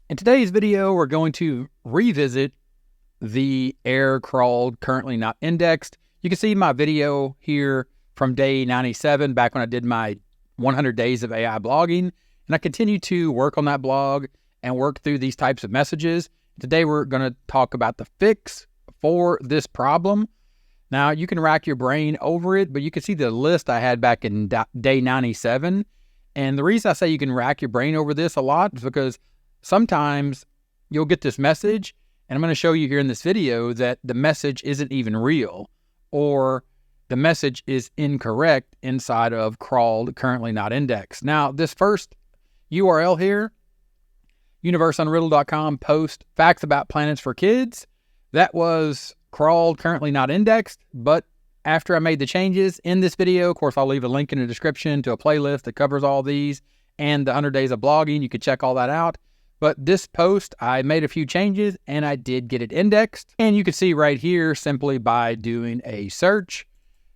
In today's video, we're going to revisit the error crawled currently not indexed. You can see my video here from day 97, back when I did my 100 days of AI blogging. And I continue to work on that blog and work through these types of messages. Today, we're going to talk about the fix for this problem. Now, you can rack your brain over it, but you can see the list I had back in day 97. And the reason I say you can rack your brain over this a lot is because sometimes you'll get this message, and I'm going to show you here in this video that the message isn't even real, or the message is incorrect inside of crawled currently not indexed. Now, this first URL here, universeunriddled.com post facts about planets for kids, that was crawled currently not indexed, but after I made the changes in this video, of course, I'll leave a link in the description to a playlist that covers all these and the 100 days of blogging. You can check all that out. But this post, I made a few changes and I did get it indexed. And you can see right here, simply by doing a search,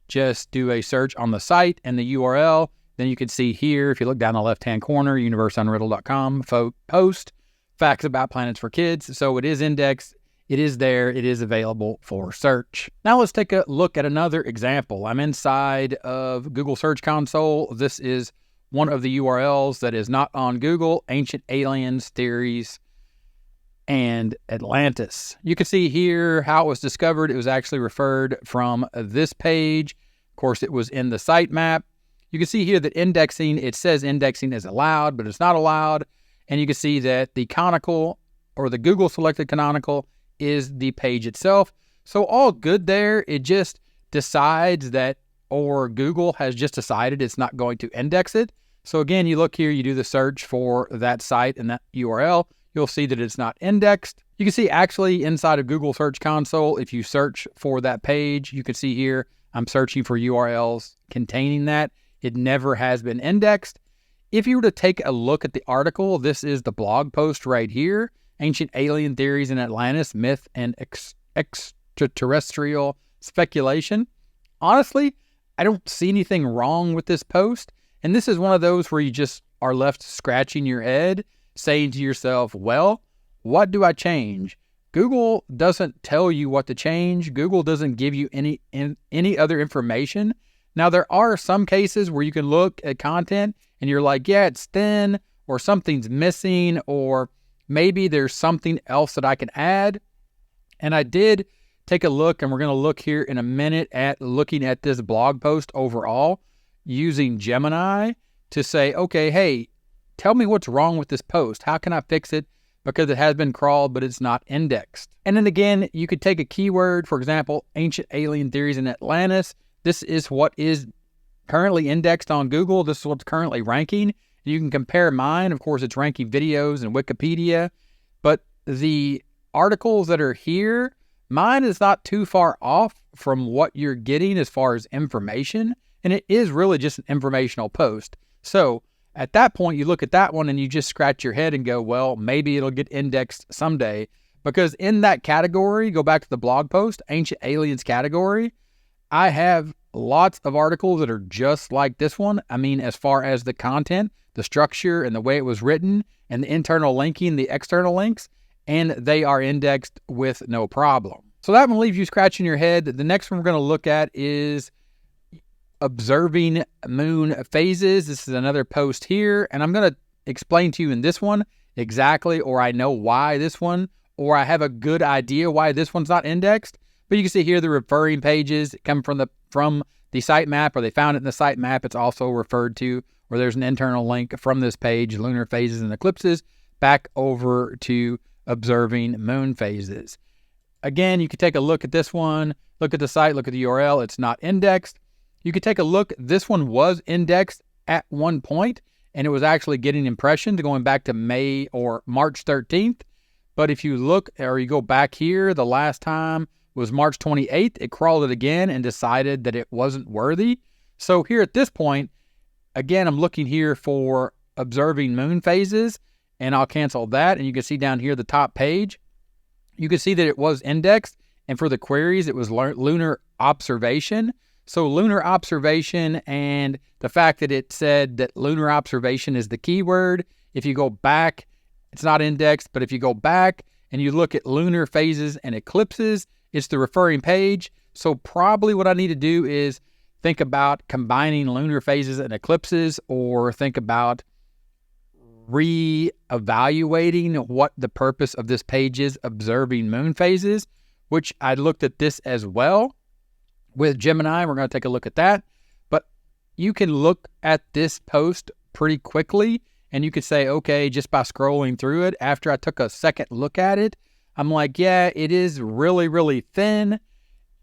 just do a search on the site and the URL. Then you can see here, if you look down the left-hand corner, universeunriddled.com post, facts about planets for kids. So it is indexed. It is there. It is available for search. Now let's take a look at another example. I'm inside of Google Search Console. This is one of the URLs that is not on Google: Ancient Aliens, Theories, and Atlantis. You can see here how it was discovered. It was actually referred from this page. Of course, it was in the sitemap. You can see here that indexing, it says indexing is allowed, but it's not allowed. And you can see that the canonical, or the Google selected canonical, is the page itself. So all good there. It just decides that, or Google has just decided it's not going to index it. So again, you look here, you do the search for that site and that URL, you'll see that it's not indexed. You can see actually inside of Google Search Console, if you search for that page, you can see here, I'm searching for URLs containing that. It never has been indexed. If you were to take a look at the article, this is the blog post right here, Ancient Alien Theories in Atlantis, Myth and Extraterrestrial Speculation. Honestly, I don't see anything wrong with this post. And this is one of those where you just are left scratching your head, saying to yourself, well, what do I change? Google doesn't tell you what to change. Google doesn't give you any other information. Now, there are some cases where you can look at content and you're like, yeah, it's thin, or something's missing, or maybe there's something else that I can add. And I did take a look, and we're going to look here in a minute at looking at this blog post overall, using Gemini to say, okay, hey, tell me what's wrong with this post. How can I fix it? Because it has been crawled, but it's not indexed. And then again, you could take a keyword, for example, Ancient Alien Theories in Atlantis. This is what is currently indexed on Google. This is what's currently ranking. You can compare mine. Of course, it's ranking videos and Wikipedia, but the articles that are here, mine is not too far off from what you're getting as far as information. And it is really just an informational post. So at that point, you look at that one and you just scratch your head and go, well, maybe it'll get indexed someday. Because in that category, go back to the blog post, Ancient Aliens category, I have lots of articles that are just like this one. I mean, as far as the content, the structure, and the way it was written, and the internal linking, the external links, and they are indexed with no problem. So that one leaves you scratching your head. The next one we're going to look at is observing moon phases. This is another post here, and I'm going to explain to you in this one exactly, or I know why this one, or I have a good idea why this one's not indexed. But you can see here the referring pages come from the sitemap, or they found it in the sitemap. It's also referred to, or there's an internal link from this page, lunar phases and eclipses, back over to observing moon phases. Again, you can take a look at this one, look at the site, look at the URL. It's not indexed. You could take a look. This one was indexed at one point, and it was actually getting impressions going back to May or March 13th. But if you look, or you go back here, the last time was March 28th. It crawled it again and decided that it wasn't worthy. So here at this point, again, I'm looking here for observing moon phases, and I'll cancel that. And you can see down here, the top page, you can see that it was indexed. And for the queries, it was lunar observation. So lunar observation, and the fact that it said that lunar observation is the keyword, if you go back it's not indexed. But if you go back and you look at lunar phases and eclipses, it's the referring page. So probably what I need to do is think about combining lunar phases and eclipses, or think about re-evaluating what the purpose of this page is, observing moon phases, which I looked at this as well with Gemini. We're going to take a look at that. But you can look at this post pretty quickly, and you could say, okay, just by scrolling through it, after I took a second look at it, I'm like, yeah, it is really, really thin,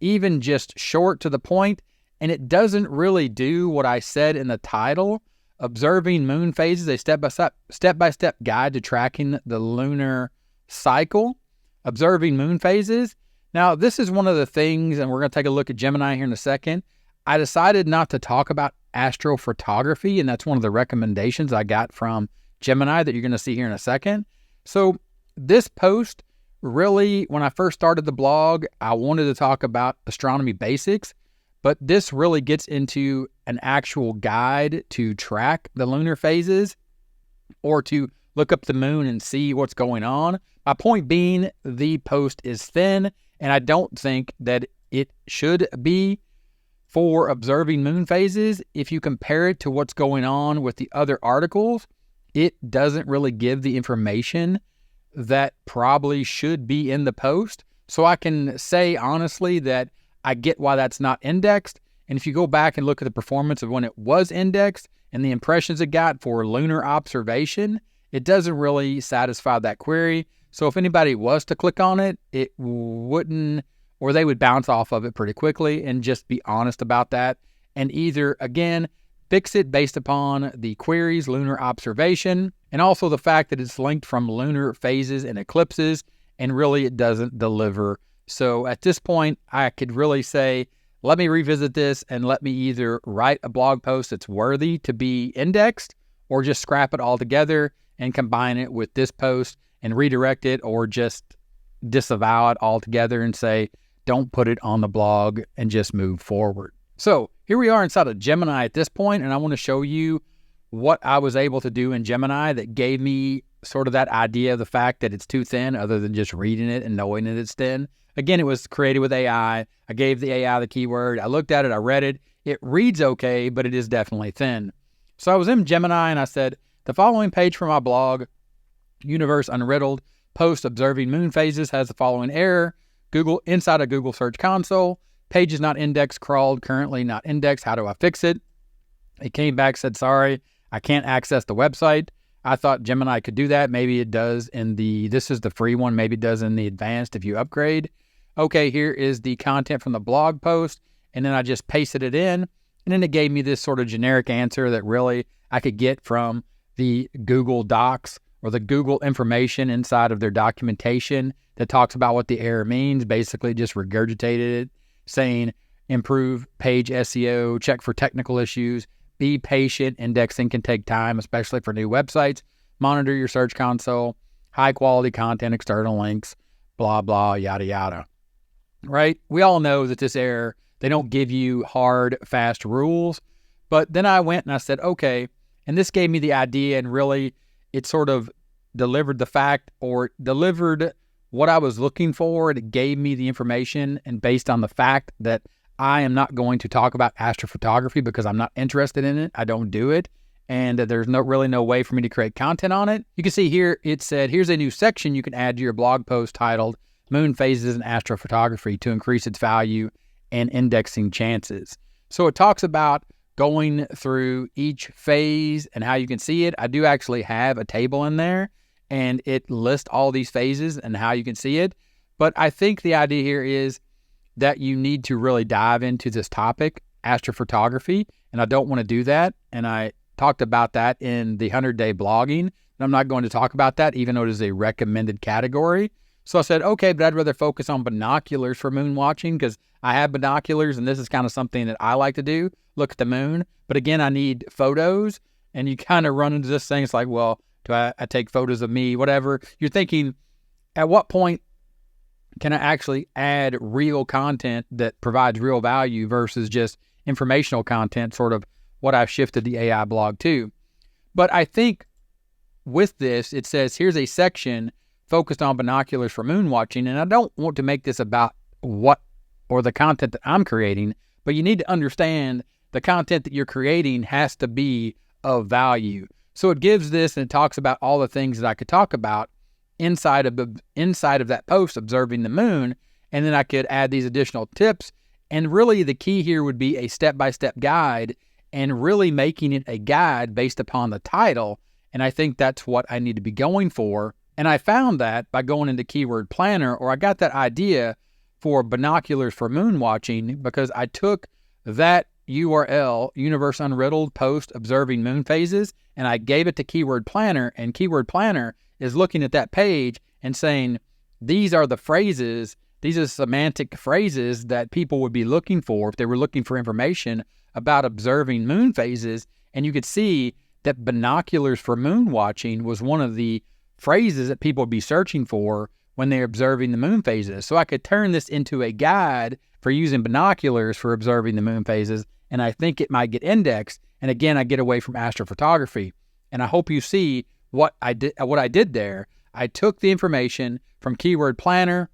even just short to the point, and it doesn't really do what I said in the title. Observing moon phases, a step-by-step guide to tracking the lunar cycle. Observing moon phases. Now, this is one of the things, and we're going to take a look at Gemini here in a second. I decided not to talk about astrophotography, and that's one of the recommendations I got from Gemini that you're going to see here in a second. So this post, really, when I first started the blog, I wanted to talk about astronomy basics, but this really gets into an actual guide to track the lunar phases or to look up the moon and see what's going on. My point being, the post is thin, and I don't think that it should be for observing moon phases. If you compare it to what's going on with the other articles, it doesn't really give the information that probably should be in the post. So I can say honestly that I get why that's not indexed. And if you go back and look at the performance of when it was indexed and the impressions it got for lunar observation, it doesn't really satisfy that query. So if anybody was to click on it, it wouldn't, or they would bounce off of it pretty quickly, and just be honest about that. And either, again, fix it based upon the query's lunar observation, and also the fact that it's linked from lunar phases and eclipses, and really it doesn't deliver. So at this point, I could really say, let me revisit this and let me either write a blog post that's worthy to be indexed, or just scrap it all together and combine it with this post and redirect it, or just disavow it altogether and say, don't put it on the blog, and just move forward. So here we are inside of Gemini at this point, and I want to show you what I was able to do in Gemini that gave me sort of that idea of the fact that it's too thin, other than just reading it and knowing that it's thin. Again, it was created with AI. I gave the AI the keyword. I looked at it. I read it. It reads okay, but it is definitely thin. So I was in Gemini and I said, the following page from my blog, Universe Unriddled, post observing moon phases, has the following error. Google, inside of Google Search Console, page is not indexed, crawled, currently not indexed. How do I fix it? It came back, said, sorry, I can't access the website. I thought Gemini could do that. Maybe it does in the, this is the free one. Maybe it does in the advanced if you upgrade. Okay, here is the content from the blog post. And then I just pasted it in. And then it gave me this sort of generic answer that really I could get from the Google Docs or the Google information inside of their documentation that talks about what the error means. Basically just regurgitated it, saying improve page SEO, check for technical issues, be patient, indexing can take time, especially for new websites, monitor your search console, high quality content, external links, blah, blah, yada, yada. Right? We all know that this error, they don't give you hard, fast rules. But then I went and I said, okay, and this gave me the idea, and really it sort of delivered the fact, or delivered what I was looking for. And it gave me the information, and based on the fact that I am not going to talk about astrophotography because I'm not interested in it, I don't do it, and there's really no way for me to create content on it. You can see here, it said, here's a new section you can add to your blog post titled Moon Phases and Astrophotography to increase its value and indexing chances. So it talks about going through each phase and how you can see it. I do actually have a table in there, and it lists all these phases and how you can see it. But I think the idea here is that you need to really dive into this topic, astrophotography, and I don't want to do that. And I talked about that in the 100-day blogging, and I'm not going to talk about that, even though it is a recommended category. So I said, okay, but I'd rather focus on binoculars for moon watching, because I have binoculars, and this is kind of something that I like to do, look at the moon. But again, I need photos, and you kind of run into this thing. It's like, well, do I take photos of me, whatever. You're thinking, at what point can I actually add real content that provides real value versus just informational content, sort of what I've shifted the AI blog to? But I think with this, it says, here's a section focused on binoculars for moon watching. And I don't want to make this about what or the content that I'm creating, but you need to understand the content that you're creating has to be of value. So it gives this, and it talks about all the things that I could talk about inside of that post, observing the moon. And then I could add these additional tips. And really the key here would be a step-by-step guide, and really making it a guide based upon the title. And I think that's what I need to be going for. And I found that by going into Keyword Planner, or I got that idea for binoculars for moon watching, because I took that URL, Universe Unriddled post observing moon phases, and I gave it to Keyword Planner, and Keyword Planner is looking at that page and saying, these are the phrases, these are semantic phrases that people would be looking for if they were looking for information about observing moon phases. And you could see that binoculars for moon watching was one of the phrases that people would be searching for when they're observing the moon phases. So I could turn this into a guide for using binoculars for observing the moon phases, and I think it might get indexed. And again, I get away from astrophotography. And I hope you see what I did there. I took the information from Keyword Planner.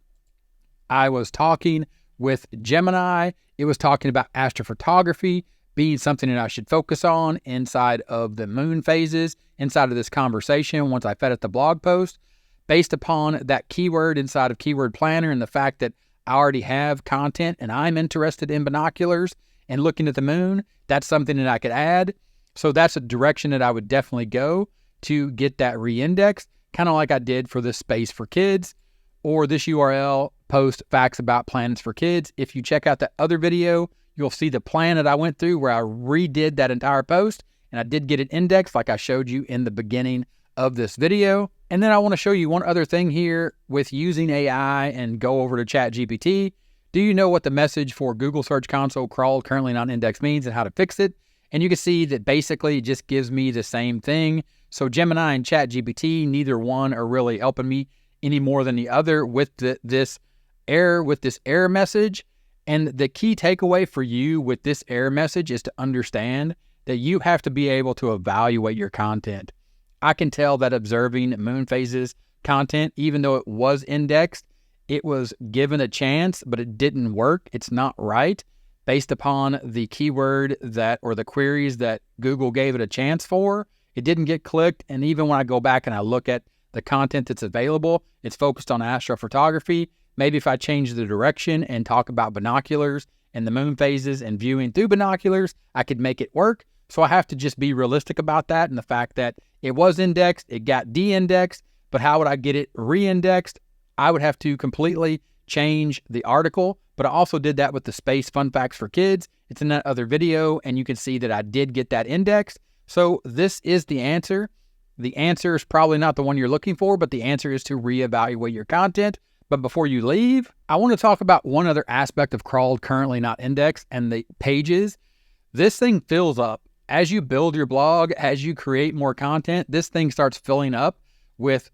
I was talking with Gemini. It was talking about astrophotography being something that I should focus on inside of the moon phases, inside of this conversation once I fed it the blog post. Based upon that keyword inside of Keyword Planner and the fact that I already have content and I'm interested in binoculars and looking at the moon, that's something that I could add. So that's a direction that I would definitely go to get that re-indexed, kind of like I did for this space for kids, or this URL post facts about planets for kids. If you check out that other video, you'll see the plan that I went through where I redid that entire post, and I did get it indexed like I showed you in the beginning of this video. And then I want to show you one other thing here with using AI and go over to ChatGPT. Do you know what the message for Google Search Console crawled currently not indexed means and how to fix it? And you can see that basically it just gives me the same thing. So Gemini and ChatGPT, neither one are really helping me any more than the other with this error message. And the key takeaway for you with this error message is to understand that you have to be able to evaluate your content. I can tell that observing moon phases content, even though it was indexed, it was given a chance, but it didn't work. It's not right based upon the keyword that, or the queries that Google gave it a chance for. It didn't get clicked. And even when I go back and I look at the content that's available, it's focused on astrophotography. Maybe if I change the direction and talk about binoculars and the moon phases and viewing through binoculars, I could make it work. So I have to just be realistic about that and the fact that it was indexed, it got de-indexed, but how would I get it re-indexed? I would have to completely change the article, but I also did that with the space fun facts for kids. It's in that other video, and you can see that I did get that indexed. So this is the answer. The answer is probably not the one you're looking for, but the answer is to reevaluate your content. But before you leave, I want to talk about one other aspect of crawled currently not indexed, and the pages. This thing fills up. As you build your blog, as you create more content, this thing starts filling up with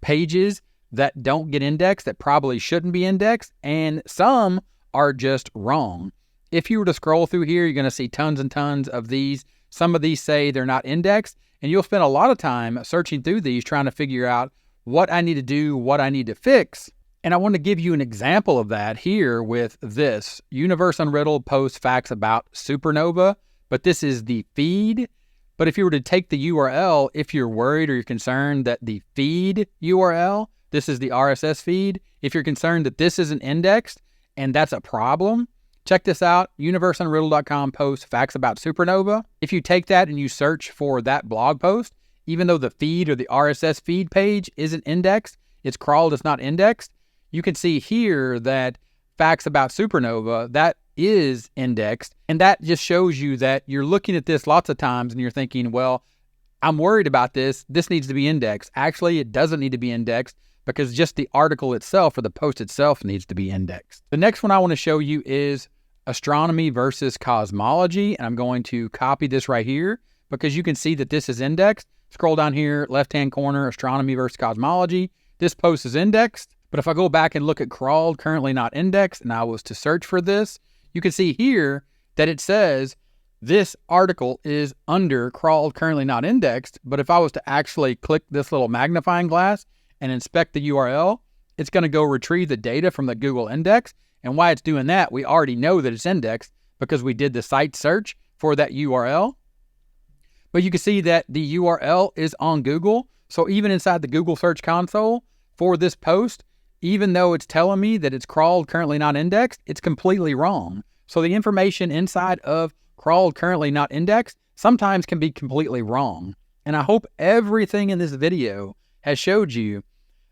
pages that don't get indexed, that probably shouldn't be indexed, and some are just wrong. If you were to scroll through here, you're going to see tons and tons of these. Some of these say they're not indexed, and you'll spend a lot of time searching through these trying to figure out what I need to do, what I need to fix. And I want to give you an example of that here with this Universe Unriddled post facts about supernova, but this is the feed. But if you were to take the URL, if you're worried or you're concerned that the feed URL, this is the RSS feed, if you're concerned that this isn't indexed and that's a problem, check this out, universeunriddled.com post facts about supernova. If you take that and you search for that blog post, even though the feed or the RSS feed page isn't indexed, it's crawled, it's not indexed, you can see here that facts about supernova, that is indexed. And that just shows you that you're looking at this lots of times and you're thinking, well, I'm worried about this. This needs to be indexed. Actually, it doesn't need to be indexed because just the article itself or the post itself needs to be indexed. The next one I want to show you is astronomy versus cosmology. And I'm going to copy this right here because you can see that this is indexed. Scroll down here, left-hand corner, astronomy versus cosmology. This post is indexed. But if I go back and look at crawled, currently not indexed, and I was to search for this, you can see here that it says this article is under crawled currently not indexed, but if I was to actually click this little magnifying glass and inspect the URL, it's going to go retrieve the data from the Google index. And why it's doing that, we already know that it's indexed because we did the site search for that URL. But you can see that the URL is on Google. So even inside the Google Search Console for this post, even though it's telling me that it's crawled currently not indexed, it's completely wrong. So the information inside of crawled currently not indexed sometimes can be completely wrong. And I hope everything in this video has showed you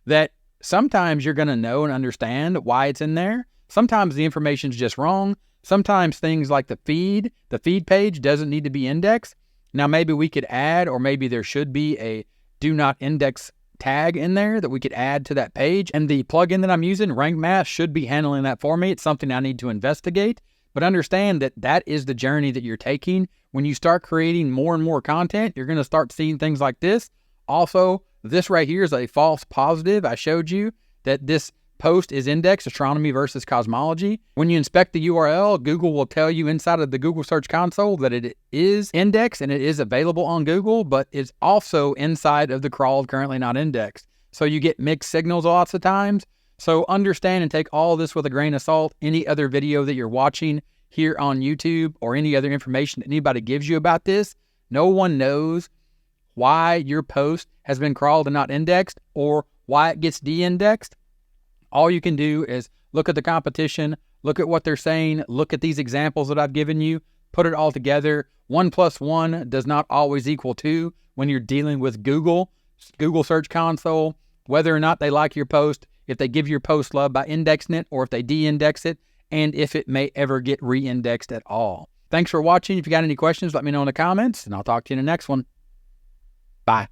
that sometimes you're going to know and understand why it's in there. Sometimes the information's just wrong. Sometimes things like the feed page doesn't need to be indexed. Now maybe we could add, or maybe there should be a do not index tag in there that we could add to that page. And the plugin that I'm using, Rank Math, should be handling that for me. It's something I need to investigate. But understand that that is the journey that you're taking. When you start creating more and more content, you're going to start seeing things like this. Also, this right here is a false positive. I showed you that this post is indexed, astronomy versus cosmology. When you inspect the URL, Google will tell you inside of the Google Search Console that it is indexed and it is available on Google, but it's also inside of the crawled currently not indexed. So you get mixed signals lots of times. So understand and take all this with a grain of salt. Any other video that you're watching here on YouTube or any other information that anybody gives you about this, no one knows why your post has been crawled and not indexed or why it gets de-indexed. All you can do is look at the competition, look at what they're saying, look at these examples that I've given you, put it all together. 1 + 1 does not always equal 2 when you're dealing with Google Search Console, whether or not they like your post, if they give your post love by indexing it, or if they de-index it, and if it may ever get re-indexed at all. Thanks for watching. If you got any questions, let me know in the comments, and I'll talk to you in the next one. Bye.